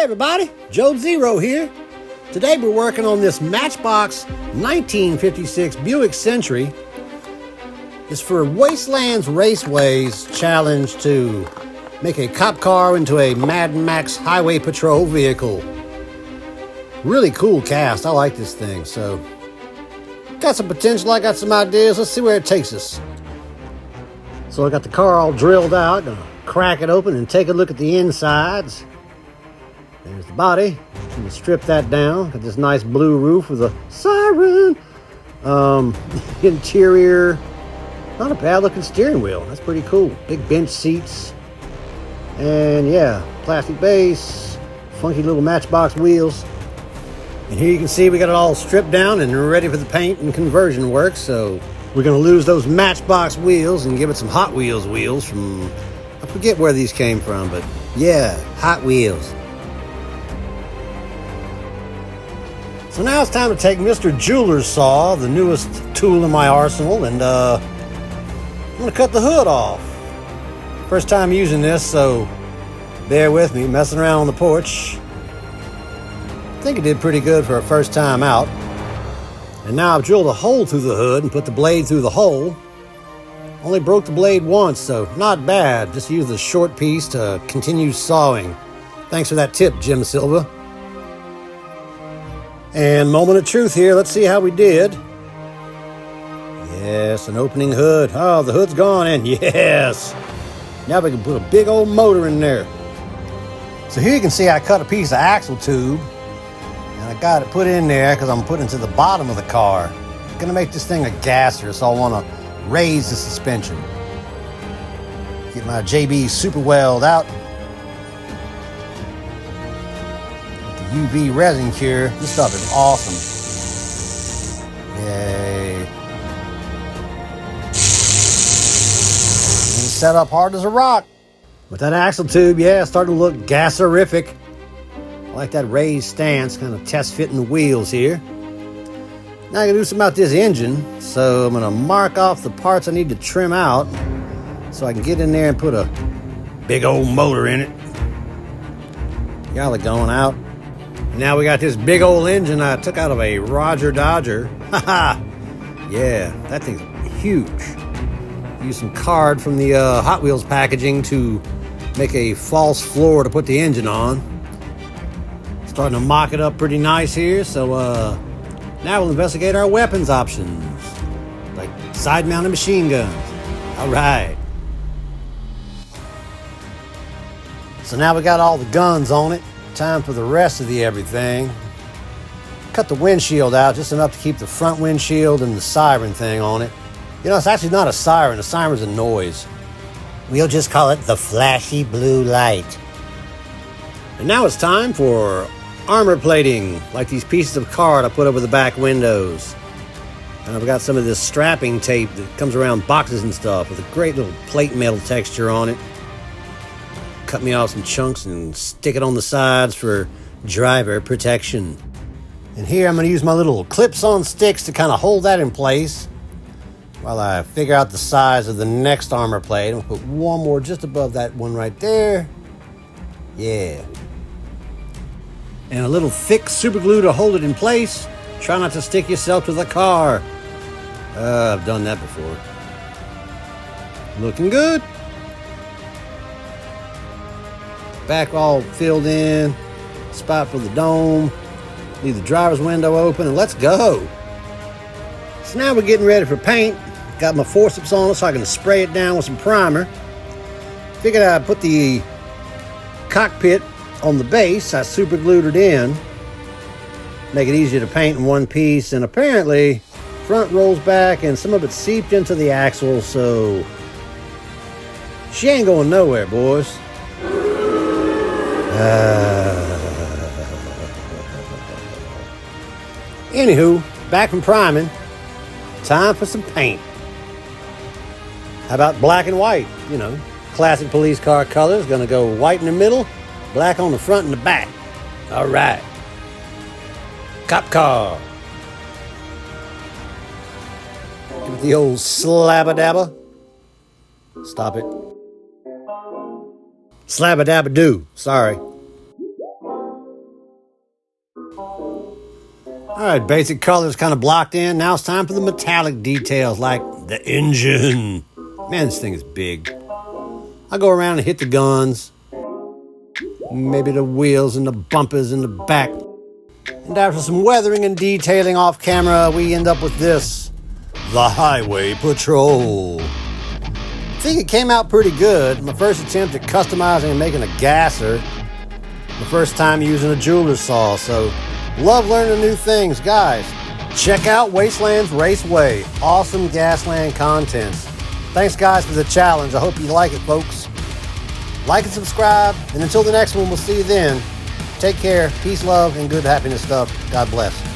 everybody, Joe Zero here. Today we're working on this Matchbox 1956 Buick Century. It's for Wastelands Raceway's challenge to make a cop car into a Mad Max highway patrol vehicle. Really cool cast, I like this thing, so got some potential, I got some ideas, let's see where it takes us. So I got the car all drilled out, gonna crack it open and take a look at the insides. There's the body. I'm gonna strip that down. Got this nice blue roof with a siren. Interior, not a bad looking steering wheel. That's pretty cool. Big bench seats. And yeah, plastic base, funky little Matchbox wheels. And here you can see we got it all stripped down and ready for the paint and conversion work. So we're gonna lose those Matchbox wheels and give it some Hot Wheels wheels from, I forget where these came from, but yeah, Hot Wheels. So now it's time to take Mr. Jeweler's saw, the newest tool in my arsenal, and I'm gonna cut the hood off. First time using this, so bear with me, messing around on the porch. I think it did pretty good for a first time out. And now I've drilled a hole through the hood and put the blade through the hole. Only broke the blade once, so not bad. Just used a short piece to continue sawing. Thanks for that tip, Jim Silva. And moment of truth here, let's see how we did. Yes, an opening hood. Oh, the hood's gone in, yes. Now we can put a big old motor in there. So here you can see I cut a piece of axle tube. And I got it put in there because I'm putting it to the bottom of the car. I'm gonna make this thing a gasser, so I wanna raise the suspension. Get my JB Super Weld out. UV resin cure. This stuff is awesome. Yay. And set up hard as a rock. With that axle tube, yeah, it's starting to look gasserific. I like that raised stance, kind of test fitting the wheels here. Now I gotta do something about this engine, so I'm gonna mark off the parts I need to trim out so I can get in there and put a big old motor in it. Got it going out. Now we got this big old engine I took out of a Roger Dodger. Haha! Yeah, that thing's huge. Used some card from the Hot Wheels packaging to make a false floor to put the engine on. Starting to mock it up pretty nice here, so now we'll investigate our weapons options. Like side-mounted machine guns. Alright. So now we got all the guns on it. Time for the rest of the everything. Cut the windshield out just enough to keep the front windshield and the siren thing on it. You know, it's actually not a siren. A siren's a noise. We'll just call it the flashy blue light. And now it's time for armor plating, like these pieces of card I put over the back windows. And I've got some of this strapping tape that comes around boxes and stuff with a great little plate metal texture on it. Cut me off some chunks and stick it on the sides for driver protection. And here I'm going to use my little clips on sticks to kind of hold that in place while I figure out the size of the next armor plate. I'm going to put one more just above that one right there. Yeah. And a little thick super glue to hold it in place. Try not to stick yourself to the car. I've done that before. Looking good. Back all filled in, spot for the dome, leave the driver's window open, and let's go. So now we're getting ready for paint. Got my forceps on it so I can spray it down with some primer. Figured I'd put the cockpit on the base. I super glued it in, make it easier to paint in one piece, and apparently front rolls back and some of it seeped into the axle, so she ain't going nowhere, boys. Anywho, back from priming, time for some paint. How about black and white? You know, classic police car colors. Gonna go white in the middle, black on the front and the back. All right. Cop car. Give it the old slabba-dabba. Stop it. Slabba-dabba-doo. Sorry. All right, basic colors kind of blocked in. Now it's time for the metallic details like the engine. Man, this thing is big. I go around and hit the guns, maybe the wheels and the bumpers in the back. And after some weathering and detailing off camera, we end up with this, the Highway Patrol. I think it came out pretty good. My first attempt at customizing and making a gasser. My first time using a jeweler's saw, so love learning new things. Guys, check out Wastelands Raceway. Awesome Gasland contents. Thanks, guys, for the challenge. I hope you like it, folks. Like and subscribe, and until the next one, we'll see you then. Take care, peace, love, and good happiness stuff. God bless.